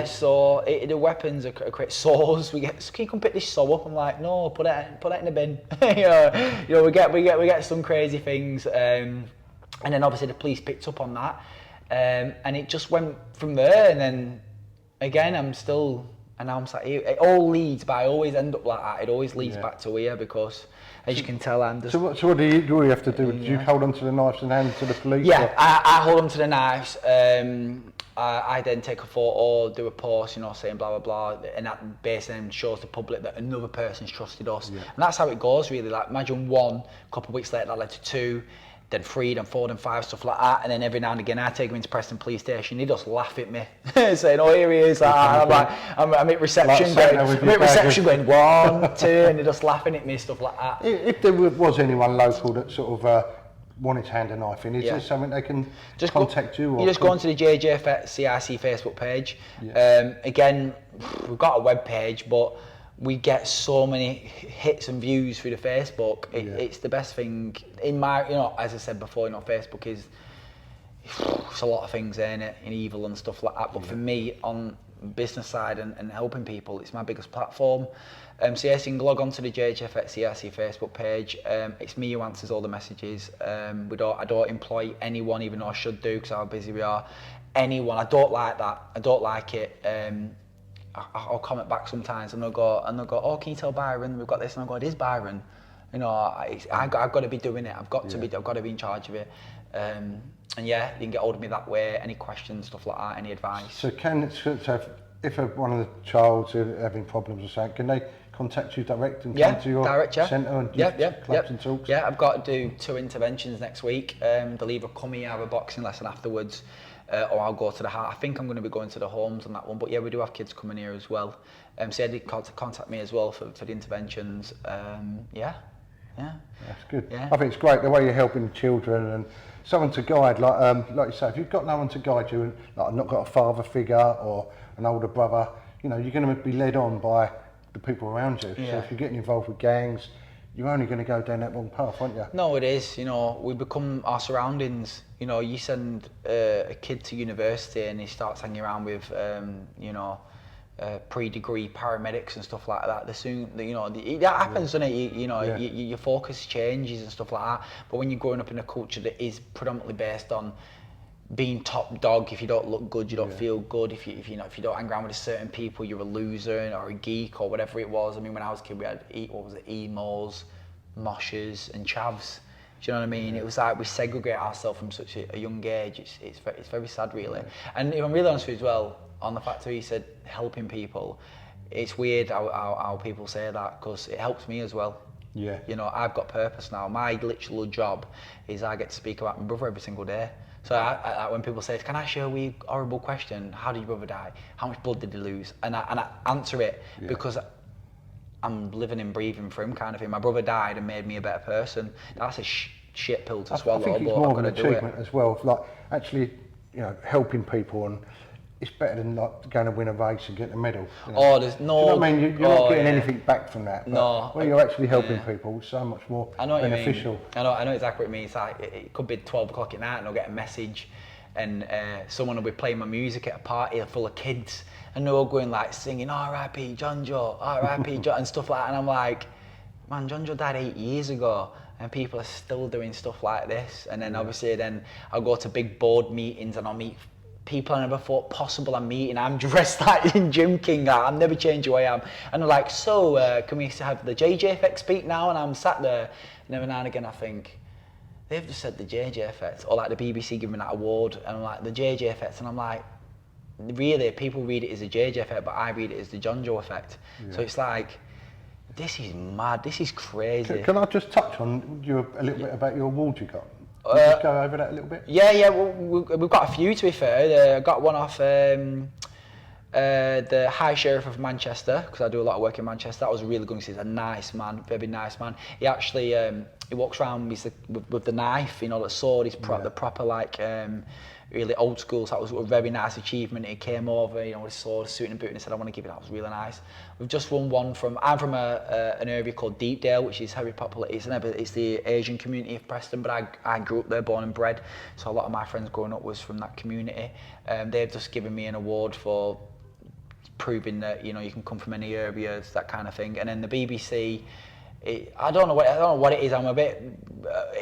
so the weapons are create saws. Can you come pick this saw up? I'm like, no, put it in the bin. we get some crazy things, and then obviously the police picked up on that, and it just went from there. And then again, I'm still. And now I'm sat here. It all leads, but I always end up like that. It always leads back to here because, as you can tell, I'm just... So what do you have to do? Do you hold on to the knives and hand to the police? Yeah, I hold on to the knives. I then take a photo, do a post, saying blah, blah, blah. And that basically shows the public that another person's trusted us. Yeah. And that's how it goes, really. Like, imagine one, a couple of weeks later, that led to 2. Then 3, then 4, then 5, stuff like that. And then every now and again, I take him into Preston Police Station. He just laugh at me, saying, "Oh, here he is." I'm like, I'm at reception, going 1, 2, and they're just laughing at me, stuff like that. If there was anyone local that sort of wanted to hand a knife in, is there something they can just contact you? Or you just go onto the JJeffect CIC Facebook page. Yeah. Again, we've got a web page, but we get so many hits and views through the Facebook. It's the best thing in my, as I said before, Facebook is, it's a lot of things in it, evil and stuff like that. But for me, on business side and helping people, it's my biggest platform. So yes, you can log on to the JJeffect CIC Facebook page. It's me who answers all the messages. I don't employ anyone, even though I should do, because how busy we are. Anyone, I don't like that. I don't like it. I'll comment back sometimes and they'll go, "Oh, can you tell Byron we've got this?" And I'll go, "It is Byron. I've got to be doing it. I've got to be in charge of it." And yeah, you can get hold of me that way. Any questions, stuff like that, any advice. So if one of the child's having problems or something, can they contact you direct and come to your centre and clubs and talks? Yeah, I've got to do 2 interventions next week. They'll either come here, have a boxing lesson afterwards, or I'll go to the heart. I think I'm going to be going to the homes on that one, but yeah, we do have kids coming here as well. So they did contact me as well for the interventions. Yeah. That's good. Yeah. I think it's great the way you're helping children and someone to guide, like you say, if you've got no one to guide you, like not got a father figure or an older brother, you're going to be led on by the people around you. Yeah. So if you're getting involved with gangs, you're only going to go down that wrong path, aren't you? No, it is. We become our surroundings. You send a kid to university and he starts hanging around with, pre-degree paramedics and stuff like that. That happens, doesn't it? Your focus changes and stuff like that. But when you're growing up in a culture that is predominantly based on being top dog, if you don't look good, you don't feel good. If you don't hang around with certain people, you're a loser or a geek or whatever it was. I mean, when I was a kid, we had emos, moshes, and chavs. Do you know what I mean? It was like we segregate ourselves from such a young age. It's very sad, really. And if I'm really honest with you as well, on the fact that he said helping people, it's weird how people say that, because it helps me as well. Yeah. I've got purpose now. My literal job is I get to speak about my brother every single day. So when people say, "Can I ask you a wee horrible question? How did your brother die? How much blood did he lose?" And I answer it because I'm living and breathing for him, kind of thing. My brother died and made me a better person. That's a shit pill to swallow. I think it's more of an achievement as well. Like actually, helping people, and it's better than not going to win a race and get a medal. Oh, there's no. Do you know what I mean? You're not getting anything back from that. No. When you're actually helping people, it's so much more beneficial. I know exactly what you mean. It's like it could be 12 o'clock at night and I'll get a message, and someone will be playing my music at a party full of kids, and they're all going like singing "R.I.P. Jon Jo, R.I.P. Jon," and stuff like that. And I'm like, man, Jon Jo died 8 years ago, and people are still doing stuff like this. And then obviously, then I'll go to big board meetings and I'll meet people I never thought possible I'm meeting. I'm dressed like in Gym King. I'm never changed who I am. And they're like, so can we have the JJeffect speak now? And I'm sat there, and every now and again I think, they've just said the JJeffect, or like the BBC giving that award, and I'm like, the JJeffect, and I'm like, really, people read it as a JJeffect, but I read it as the JonJo effect. So it's like, this is mad, this is crazy. Can I just touch on you a little bit about your award you got? Can you just go over that a little bit? Yeah, well, we've got a few, to be fair. I got one off the High Sheriff of Manchester, because I do a lot of work in Manchester. That was really good. He's a nice man, very nice man. He actually he walks around with the knife, you know, the sword. He's the proper like really old school. So that was a very nice achievement. He came over, you know, with his sword, suit and boot, and he said, "I want to give it." That was really nice. We've just won one from. I'm from an area called Deepdale, which is very popular. It's the Asian community of Preston, but I grew up there, born and bred. So a lot of my friends growing up was from that community. They've just given me an award for proving that, you know, you can come from any areas, that kind of thing. And then the BBC, I don't know what it is. I'm a bit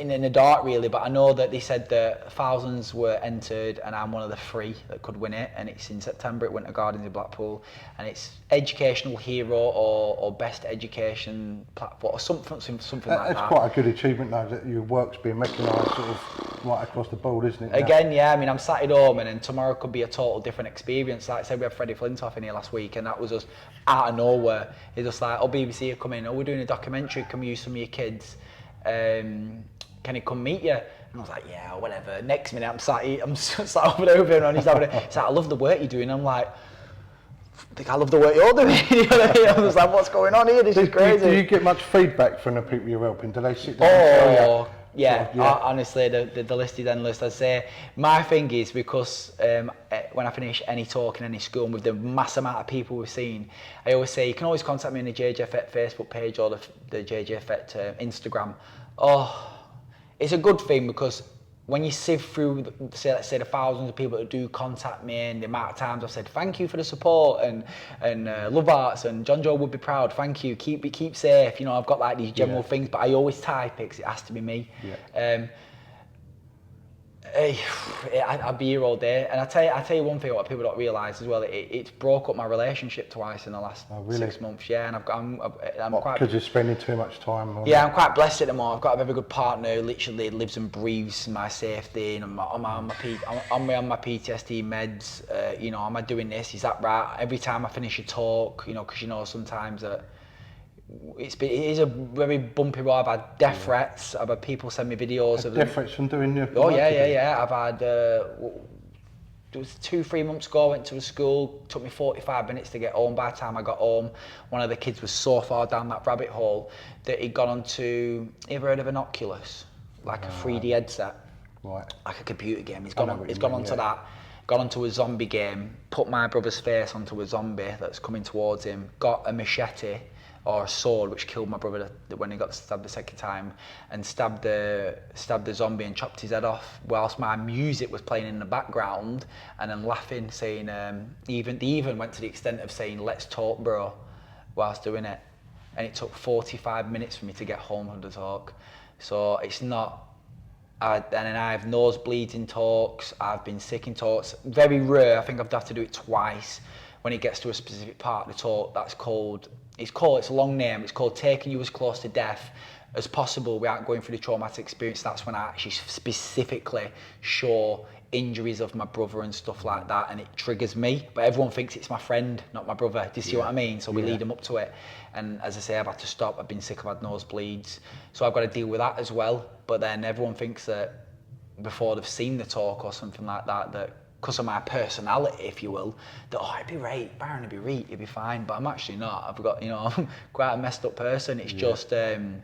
in the dark really, but I know that they said that thousands were entered, and I'm one of the 3 that could win it. And it's in September at Winter Gardens in Blackpool, and it's educational hero or best education platform or something like that. That's quite a good achievement though, that your work's being recognised sort of right across the board, isn't it? Again, yeah. I mean, I'm sat at home, and then tomorrow could be a total different experience. Like I said, we had Freddie Flintoff in here last week, and that was just out of nowhere. It's just like, oh, BBC are coming. Oh, we're doing a documentary. Can we use some of your kids? Can he come meet you? And I was like, yeah, whatever. Next minute, I'm sat over there, and he's having it. He's like, I love the work you're doing. I'm like, I love the work you're doing. You know what I mean? I was like, what's going on here? This is crazy. Do you get much feedback from the people you're helping? Do they sit down and tell you? Yeah. Honestly, the list is endless. I'd say my thing is, because when I finish any talk in any school, and with the mass amount of people we've seen, I always say you can always contact me on the JJeffect Facebook page or the JJeffect Instagram. Oh, it's a good thing, because when you sift through, let's say the thousands of people that do contact me, and the amount of times I've said thank you for the support, and Love Arts and Jon Jo would be proud, thank you, keep safe, you know, I've got like these general things, but I always type it because it has to be me. I'd be here all day, and I tell you one thing what people don't realise as well. It's broke up my relationship twice in the last 6 months. Yeah, and I'm quite. Because you're spending too much time on. Yeah, I'm quite blessed at the moment. I've got a very good partner who literally lives and breathes my safety, and I'm on my PTSD meds. You know, am I doing this? Is that right? Every time I finish a talk, you know, because you know sometimes that. It is a very bumpy road. I've had death threats. I've had people send me videos of death threats from doing your. Oh yeah. I've had. It was 2-3 months ago. I went to a school. Took me 45 minutes to get home. By the time I got home, one of the kids was so far down that rabbit hole that he'd gone onto. You ever heard of an Oculus? Like a 3D headset. Right. Like a computer game. He's gone onto that. Got onto a zombie game. Put my brother's face onto a zombie that's coming towards him. Got a machete. Or a sword, which killed my brother when he got stabbed the second time, and stabbed the zombie and chopped his head off, whilst my music was playing in the background, and then laughing, saying, they even went to the extent of saying, "Let's talk, bro," whilst doing it. And it took 45 minutes for me to get home from the talk. So it's not, and then I have nosebleeds in talks, I've been sick in talks, very rare. I think I've had to do it twice. When it gets to a specific part of the talk, it's a long name, it's called taking you as close to death as possible without going through the traumatic experience. That's when I actually specifically show injuries of my brother and stuff like that, and it triggers me. But everyone thinks it's my friend, not my brother. Do you see what I mean? So we lead them up to it. And as I say, I've had to stop. I've been sick, I've had nosebleeds. So I've got to deal with that as well. But then everyone thinks that before they've seen the talk or something like that, that because of my personality, if you will, that, oh, it'd be right, Byron would be right, it'd be fine. But I'm actually not. I've got, you know, I'm quite a messed up person. It's just, I'll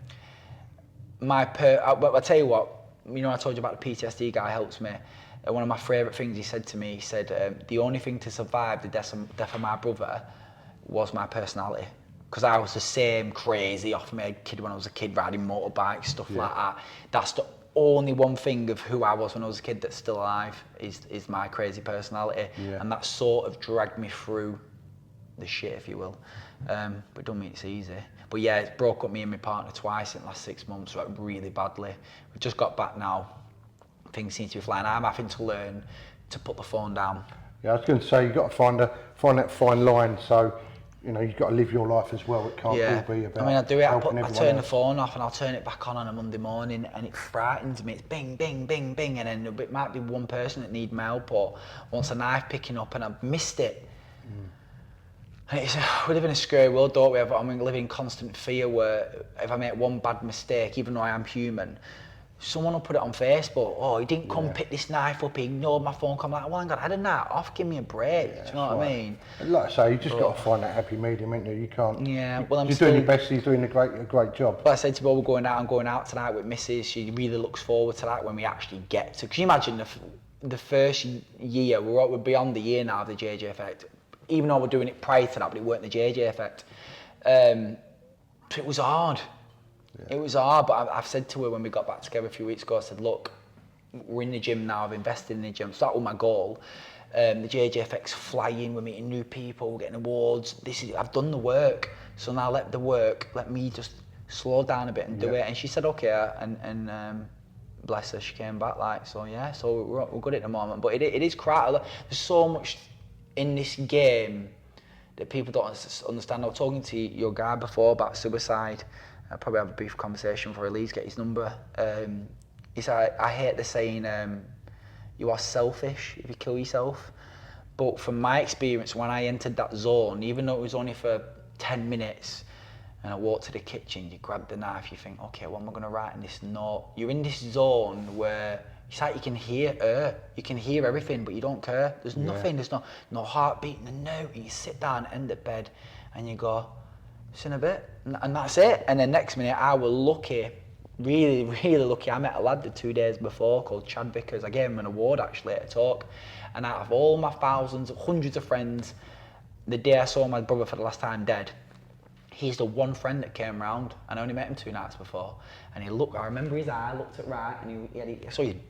tell you what, you know, I told you about the PTSD guy helps me. One of my favourite things he said to me, he said, the only thing to survive the death of my brother was my personality. Because I was the same crazy off-made kid when I was a kid, riding motorbikes, stuff like that. That's the only one thing of who I was when I was a kid that's still alive is my crazy personality. And that sort of dragged me through the shit, if you will. But it don't mean it's easy. But yeah, it's broke up me and my partner twice in the last 6 months, like really badly. We've just got back now. Things seem to be flying. I'm having to learn to put the phone down. Yeah, I was going to say, you've got to find that fine line, so, you know, you've got to live your life as well. It can't all be about I do it, I turn the else. phone off and I'll turn it back on a Monday morning, and it frightens me. It's bing, bing, bing, bing, and then it might be one person that needs my help or wants a knife picking up and I've missed it. And we live in a scary world, don't we? I live in constant fear where if I make one bad mistake, even though I am human, someone will put it on Facebook. Oh, he didn't come pick this knife up, he ignored my phone call. I'm like, well, I had a knife off, give me a break. Do you know what I mean? And like I say, you just got to find that happy medium, ain't you? You can't. Yeah, well, you're doing your best, you're doing a great job. But I said to Bob, I'm going out tonight with Mrs. She really looks forward to that when we actually get to. Can you imagine the first year, we're beyond the year now of the JJeffect, even though we're doing it prior to that, but it weren't the JJeffect. It was hard. Yeah. It was hard, but I've said to her when we got back together a few weeks ago, I said, look, we're in the gym now, I've invested in the gym, so that was my goal. The JJeffect's flying, we're meeting new people, we're getting awards. I've done the work, so now let me just slow down a bit and do it. And she said, okay, and bless her, she came back so we're good at the moment. But it is quite, there's so much in this game that people don't understand. I was talking to your guy before about suicide. I'll probably have a brief conversation before he leaves, get his number. He said, I hate the saying, you are selfish if you kill yourself. But from my experience, when I entered that zone, even though it was only for 10 minutes, and I walked to the kitchen, you grab the knife, you think, okay, what am I gonna write in this note? You're in this zone where it's like you can hear her, you can hear everything, but you don't care. There's nothing, there's no heartbeat, no note. And you sit down, end of bed, and you go, it's in a bit, and that's it. And then next minute, I was lucky, really, really lucky. I met a lad the 2 days before called Chad Vickers. I gave him an award actually at a talk. And out of all my thousands, hundreds of friends, the day I saw my brother for the last time dead, he's the one friend that came round, and I only met him 2 nights before. And he looked, I remember his eye, looked at right, and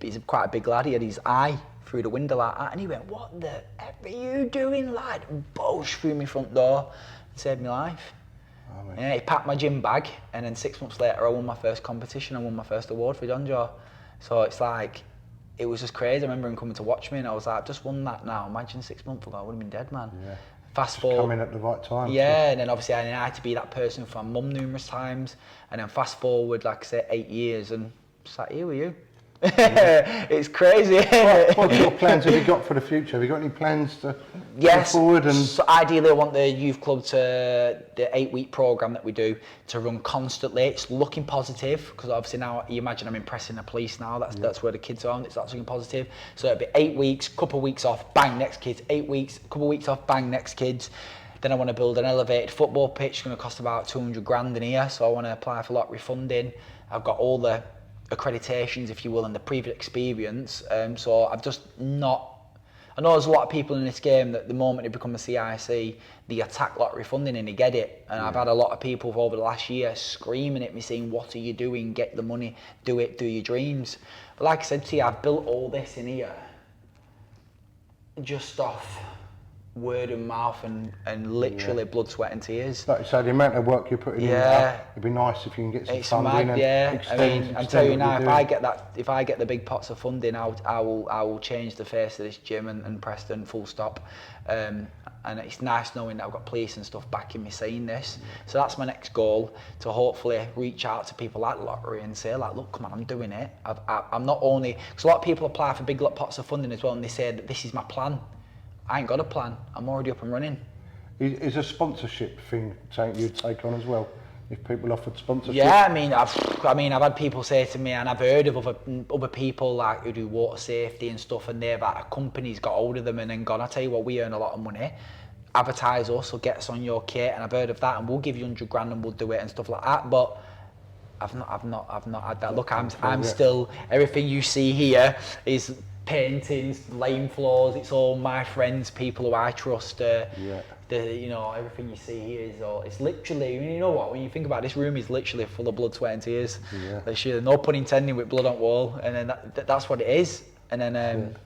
he's quite a big lad, he had his eye through the window like that, and he went, what the F are you doing, lad? And bosh through my front door, and saved my life. Oh, yeah, he packed my gym bag, and then 6 months later I won my first competition, I won my first award for Jon Jo. So it's like, it was just crazy. I remember him coming to watch me, and I was like, I've just won that now. Imagine 6 months ago, I would have been dead, man. Yeah. Fast forward. Coming at the right time. Yeah, and then obviously I had to be that person for my mum numerous times, and then fast forward, like I said, 8 years, and just like, here with you. It's crazy. What sort of plans have you got for the future? Have you got any plans to go forward? And so ideally I want the youth club to, the 8-week programme that we do, to run constantly. It's looking positive, because obviously now you imagine I'm impressing the police now, that's where the kids are, and it's looking positive. So it'll be 8 weeks, couple of weeks off, bang, next kids, 8 weeks, couple of weeks off, bang, next kids. Then I want to build an elevated football pitch. It's going to cost about 200 grand in here, so I want to apply for lottery funding. I've got all the accreditations, if you will, and the previous experience. So I've just not. I know there's a lot of people in this game that the moment they become a CIC, they attack lottery funding and they get it. And I've had a lot of people over the last year screaming at me saying, what are you doing? Get the money, do it, do your dreams. But like I said to you, I've built all this in here just off word of mouth and literally blood, sweat and tears. Like you say, the amount of work you're putting in, it'd be nice if you can get some funding. I'm telling you now, if I get the big pots of funding, I will change the face of this gym and Preston, full stop. And it's nice knowing that I've got police and stuff backing me saying this. So that's my next goal, to hopefully reach out to people like Lottery and say, like, look, come on, I'm doing it. I'm not only, because a lot of people apply for big pots of funding as well, and they say that this is my plan. I ain't got a plan. I'm already up and running. Is a sponsorship thing something you'd take on as well? If people offered sponsorship? Yeah, I've had people say to me, and I've heard of other people like who do water safety and stuff, and they've a company's got hold of them and then gone, I tell you what, we earn a lot of money. Advertise us or get us on your kit, and I've heard of that, and we'll give you 100 grand and we'll do it and stuff like that. But I've not had that. Look, I'm still, everything you see here is paintings, lane floors, it's all my friends, people who I trust. Everything you see here is all, it's literally, you know what, when you think about it, this room is literally full of blood, sweat and tears. Yeah. Literally, no pun intended, with blood on wall, and then that's what it is. And then,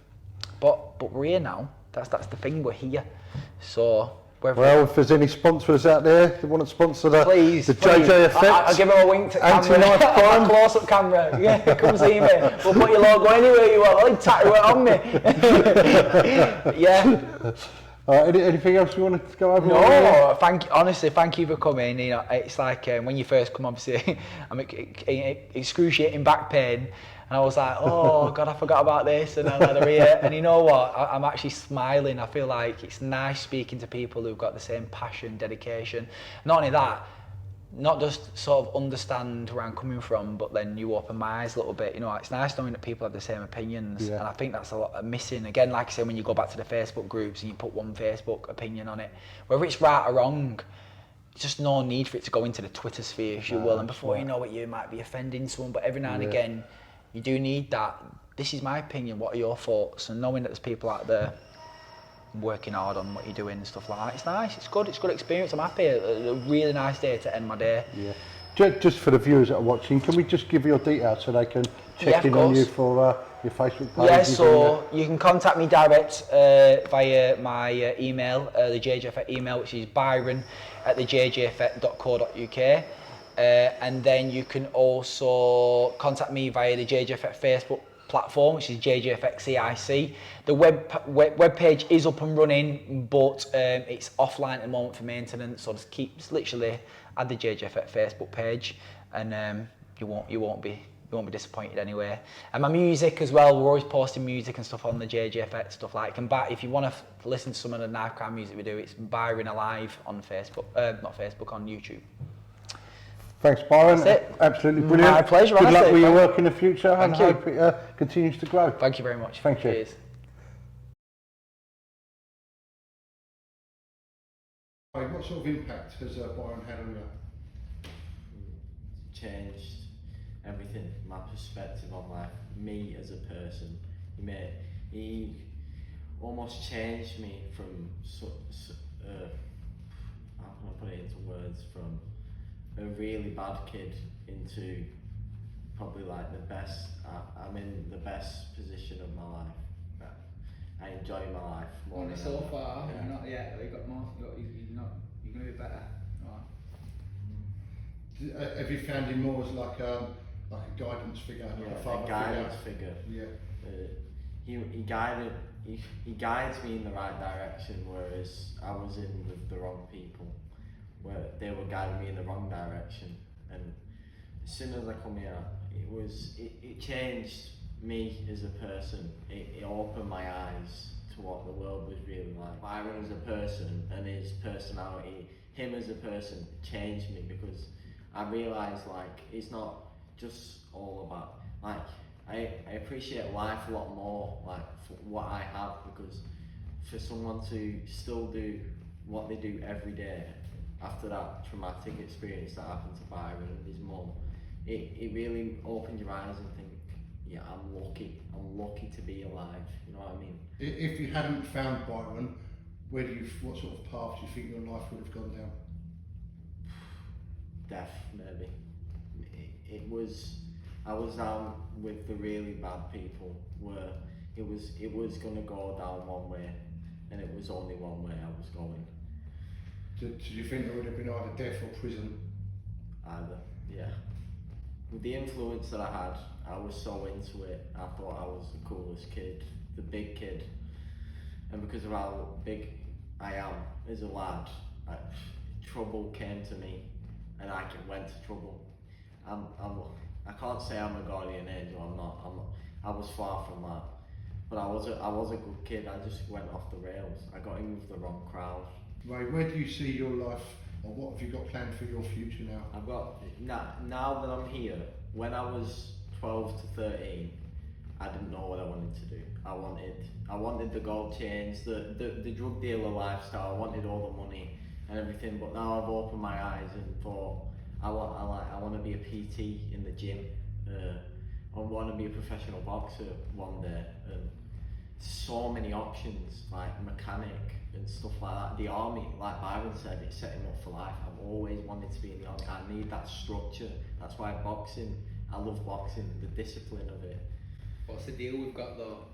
but we're here now, that's the thing, we're here. So Well, if there's any sponsors out there that want to sponsor the JJeffect, I'll give them a wink to camera, a close-up camera. Yeah, come see me. We'll put your logo anywhere you want. I'll tattoo it on me. Yeah. Anything else you want to go over? No, honestly, thank you for coming. You know, it's like when you first come, obviously, I'm excruciating back pain. And I was like, oh God, I forgot about this, and I had a ear. And you know what? I'm actually smiling. I feel like it's nice speaking to people who've got the same passion, dedication. Not only that, not just sort of understand where I'm coming from, but then you open my eyes a little bit. You know, it's nice knowing that people have the same opinions, and I think that's a lot missing. Again, like I said, when you go back to the Facebook groups and you put one Facebook opinion on it, whether it's right or wrong, just no need for it to go into the Twitter sphere, if you will. And before you know it, you might be offending someone. But every now and again, you do need that. This is my opinion. What are your thoughts? And knowing that there's people out there working hard on what you're doing and stuff like that, it's nice. It's good. It's a good experience. I'm happy. A really nice day to end my day. Yeah. Just for the viewers that are watching, can we just give your details so they can check in on you for your Facebook page? Yeah, so you can contact me direct via my email, the JJeffect email, which is byron@thejjeffect.co.uk. And then you can also contact me via the JJeffect Facebook platform, which is JJeffect CIC. The web page is up and running, but it's offline at the moment for maintenance. So just literally add the JJeffect Facebook page, and you won't be disappointed anyway. And my music as well, we're always posting music and stuff on the JJeffect stuff like. And if you want to listen to some of the knife crime music we do, it's Byron Alive on Facebook, not Facebook, on YouTube. Thanks, Byron. That's it. Absolutely brilliant. My pleasure. Good luck with your work in the future, and you. hope it continues to grow. Thank you very much. Thank you. Cheers. What sort of impact has Byron had on you? Changed everything, my perspective on life, me as a person. He almost changed me from, how can I put it into words, from a really bad kid into probably like the best. I'm in the best position of my life. I enjoy my life more than so ever. far, Yeah. you're not yet. You got more. You're going to be better. Right. Have you found him more as like a guidance figure, like a father guidance figure? Yeah. He guides me in the right direction, whereas I was in with the wrong people, where they were guiding me in the wrong direction. And as soon as I come here, it changed me as a person. It opened my eyes to what the world was really like. Byron as a person and his personality, him as a person changed me, because I realised like it's not just all about like I appreciate life a lot more like for what I have, because for someone to still do what they do every day after that traumatic experience that happened to Byron and his mum, it really opened your eyes and think, yeah, I'm lucky to be alive, you know what I mean? If you hadn't found Byron, what sort of path do you think your life would have gone down? Death, maybe. I was down with the really bad people, where it was gonna go down one way, and it was only one way I was going. Did you think there would have been either death or prison? Either, yeah. With the influence that I had, I was so into it. I thought I was the coolest kid, the big kid, and because of how big I am as a lad, trouble came to me, and I went to trouble. I can't say I'm a guardian angel. I'm not. I was far from that. But I was a good kid. I just went off the rails. I got in with the wrong crowd. Ray, where do you see your life, or what have you got planned for your future now? I've got now that I'm here. When I was 12 to 13, I didn't know what I wanted to do. I wanted the gold chains, the drug dealer lifestyle. I wanted all the money and everything. But now I've opened my eyes and thought, I want to be a PT in the gym. I want to be a professional boxer one day. And so many options, like mechanic and stuff like that. The army, like Byron said, it set him up for life. I've always wanted to be in the army. I need that structure. That's why boxing. I love boxing. The discipline of it. What's the deal we've got though?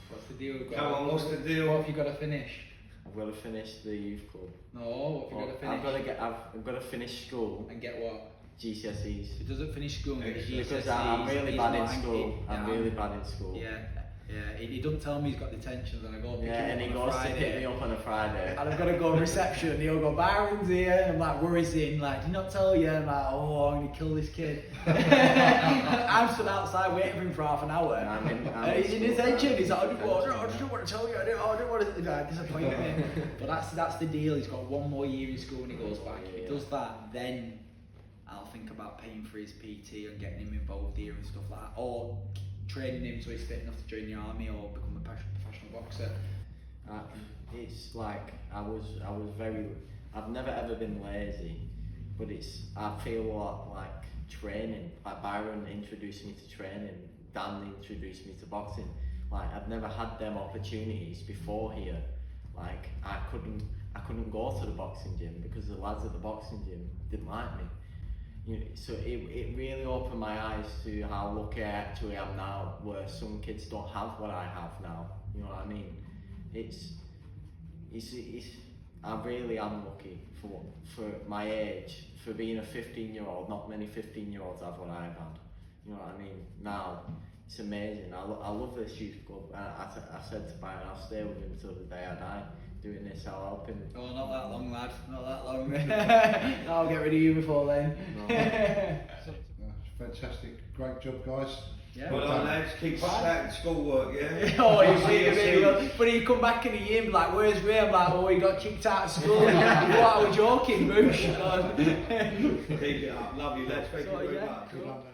What's the deal we've got? Come on, what's the deal? What have you got to finish? I've got to finish the youth club. No, what have you got to finish? I've got to finish school. And get what? GCSEs. If he doesn't finish school and get GCSEs, Because I'm really bad in school. Yeah, I'm really bad in school. Yeah. Yeah, he doesn't tell me he's got detentions and I go pick him up and he on a goes Friday. to pick me up on a Friday. And I've got to go reception and he'll go, Byron's here. I'm like, where is he? And like, did he not tell you? I'm like, oh, I'm going to kill this kid. I'm stood outside waiting for him for half an hour. He's in detention. He's like, I just don't want to tell you. I don't want to disappoint me. But that's the deal. He's got one more year in school when he goes back. If he does that, then I'll think about paying for his PT and getting him involved here and stuff like that. Or training him so he's fit enough to join the army or become a professional boxer. It's like I've never ever been lazy, but I feel a lot like training. Like Byron introduced me to training, Dan introduced me to boxing. Like I've never had them opportunities before here. Like I couldn't go to the boxing gym because the lads at the boxing gym didn't like me. You know, so it really opened my eyes to how lucky I actually am now, where some kids don't have what I have now. You know what I mean? I really am lucky for my age, for being a 15-year-old. Not many 15-year-olds have what I've had. You know what I mean? Now it's amazing. I love this youth club. I said to Byron, I'll stay with him till the day I die. Doing this, I'll help him. Oh, not that long, lad. Not that long. I'll get rid of you before then. No. Fantastic. Great job, guys. Yeah. Well done, lads. Keep up that schoolwork, yeah? Oh, you see it. But he come back in a year and be like, where's Ray? I'm like, oh, he got kicked out of school. What, I was joking, Moosh. Keep it up. Love you, lads. Thank you very much. Good luck,